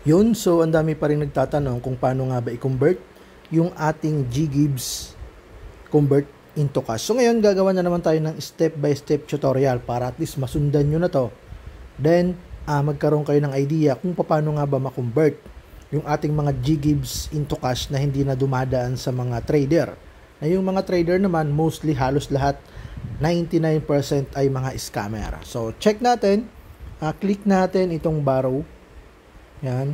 Yun, so ang dami pa rin nagtatanong kung paano nga ba i-convert yung ating GGibs convert into cash. So ngayon, gagawa na naman tayo ng step-by-step tutorial para at least masundan nyo na to. Then, magkaroon kayo ng idea kung paano nga ba ma-convert yung ating mga GGibs into cash na hindi na dumadaan sa mga trader. Na yung mga trader naman, mostly halos lahat, 99% ay mga scammer. So, check natin. Click natin itong borrow. Yan.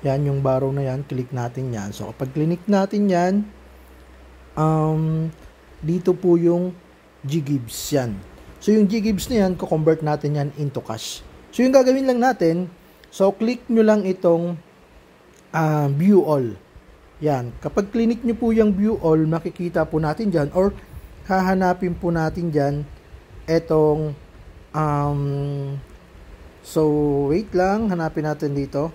Yan yung borrow na yan. Click natin yan. So, kapag click natin yan, dito po yung GGibs yan. So, yung GGibs na yan, kukonvert natin yan into cash. So, yung gagawin lang natin, so, click nyo lang itong view all. Yan. Kapag click nyo po yung view all, makikita po natin dyan, or hahanapin po natin dyan, etong, so, wait lang, hanapin natin dito.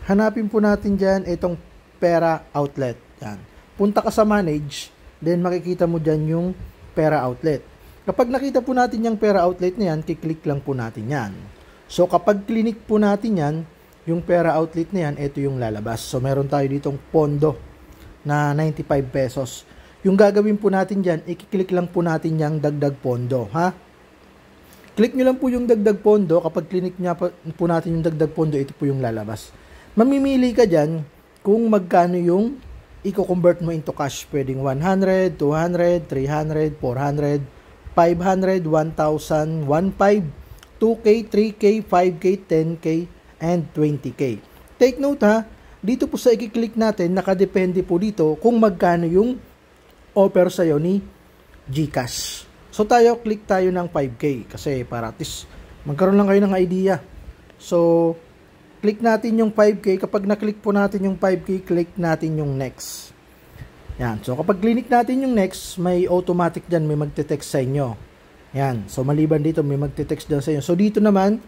Hanapin po natin dyan itong pera outlet. Yan. Punta ka sa manage, then makikita mo dyan yung pera outlet. Kapag nakita po natin yung pera outlet na yan, kiklik lang po natin yan. So, kapag click po natin yan, yung pera outlet na yan, ito yung lalabas. So, meron tayo ditong pondo na 95 pesos. Yung gagawin po natin dyan, ikiklik lang po natin yung dagdag pondo. Ha? Click nyo lang po yung dagdag pondo. Kapag click nyo po natin yung dagdag pondo, ito po yung lalabas. Mamimili ka dyan kung magkano yung i-convert mo into cash. Pwedeng 100, 200, 300, 400, 500, 1,000, 1,500, 2K, 3K, 5K, 10K, and 20K. Take note ha, dito po sa i-click natin, nakadepende po dito kung magkano yung offer sa'yo ni GCash. So tayo, click tayo ng 5K kasi para at least magkaroon lang kayo ng idea. So, click natin yung 5K. Kapag na-click po natin yung 5K, click natin yung next. Yan. So, kapag click natin yung next, may automatic dyan, may magte-text sa inyo. Yan. So, maliban dito, may magte-text dyan sa inyo. So, dito naman,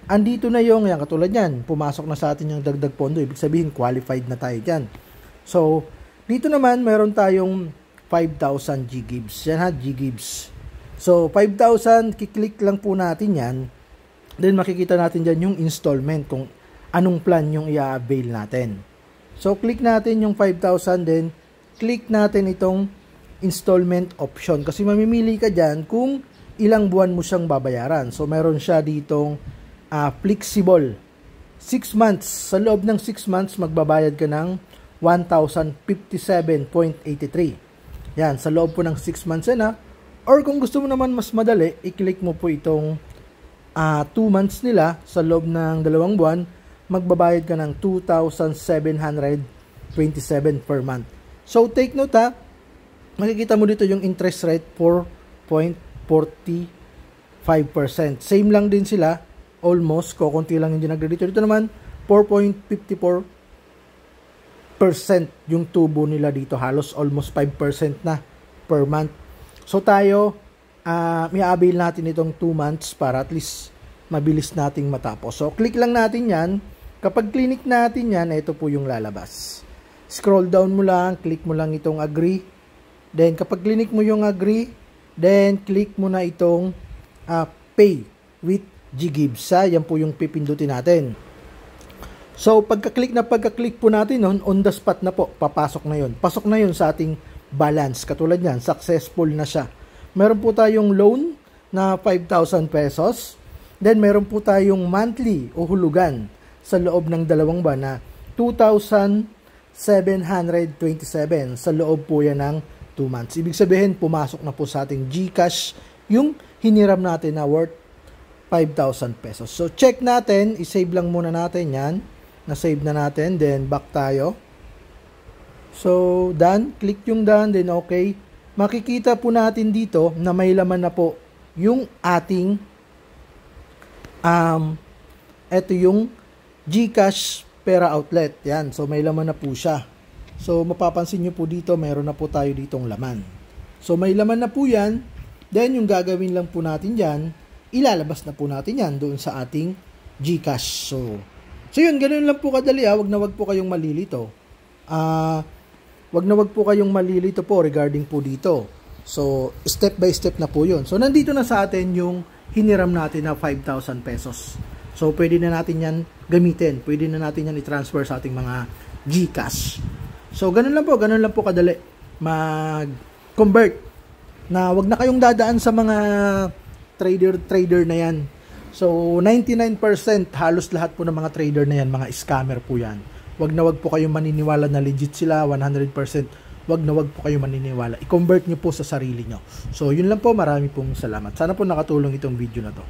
andito na yung, yan, katulad yan, pumasok na sa atin yung dagdag pondo. Ibig sabihin, qualified na tayo dyan. So, dito naman, meron tayong 5,000 GGibs. Yan ha, GGibs. So, 5,000, kiklik lang po natin yan. Then, makikita natin dyan yung installment, kung anong plan yung i-avail natin. So, click natin yung 5,000, then, click natin itong installment option. Kasi mamimili ka dyan kung ilang buwan mo siyang babayaran. So, meron siya ditong flexible. 6 months. Sa loob ng 6 months, magbabayad ka ng 1,057.83. Yan, sa loob po ng 6 months yan ha. Or kung gusto mo naman mas madali, i-click mo po itong 2 months nila. Sa loob ng 2 buwan, magbabayad ka ng 2,727 per month. So, take note ha. Makikita mo dito yung interest rate, 4.45%. Same lang din sila. Almost, kukunti lang yung dinagdag dito. Dito naman, 4.54% yung tubo nila dito. Halos almost 5% na per month. So tayo, i-avail natin itong 2 months para at least mabilis nating matapos. So click lang natin yan. Kapag click natin yan, ito po yung lalabas. Scroll down mo lang, click mo lang itong agree. Then kapag click mo yung agree, then click mo na itong pay with GGibs. Yan po yung pipindutin natin. So pagka-click po natin, on the spot na po, papasok na yun. Pasok na yun sa ating balance. Katulad yan, successful na siya. Meron po tayong loan na 5,000 pesos. Then meron po tayong monthly o hulugan sa loob ng 2 buwan na 2,727 sa loob po yan ng 2 months. Ibig sabihin, pumasok na po sa ating GCash yung hiniram natin na worth 5,000 pesos. So check natin, i-save lang muna natin yan. Na-save na natin, then back tayo. So, done. Click yung done, then okay. Makikita po natin dito na may laman na po yung ating ito yung GCash pera outlet. Yan. So, may laman na po siya. So, mapapansin nyo po dito, mayroon na po tayo ditong laman. So, may laman na po yan. Then, yung gagawin lang po natin yan, ilalabas na po natin yan doon sa ating GCash. So yun, ganun lang po kadali ha. Wag na wag po kayong malilito. Wag na wag po kayong malilito po regarding po dito. So, step by step na po yun. So, nandito na sa atin yung hiniram natin na 5,000 pesos. So, pwede na natin yan gamitin. Pwede na natin yan i-transfer sa ating mga GCash. So, ganun lang po kadali mag-convert. Na wag na kayong dadaan sa mga trader na yan. So, 99% halos lahat po ng mga trader na yan, mga scammer po yan. Wag po kayong maniniwala na legit sila, 100%. Wag po kayong maniniwala. I-convert nyo po sa sarili nyo. So, yun lang po. Marami pong salamat. Sana po nakatulong itong video na to.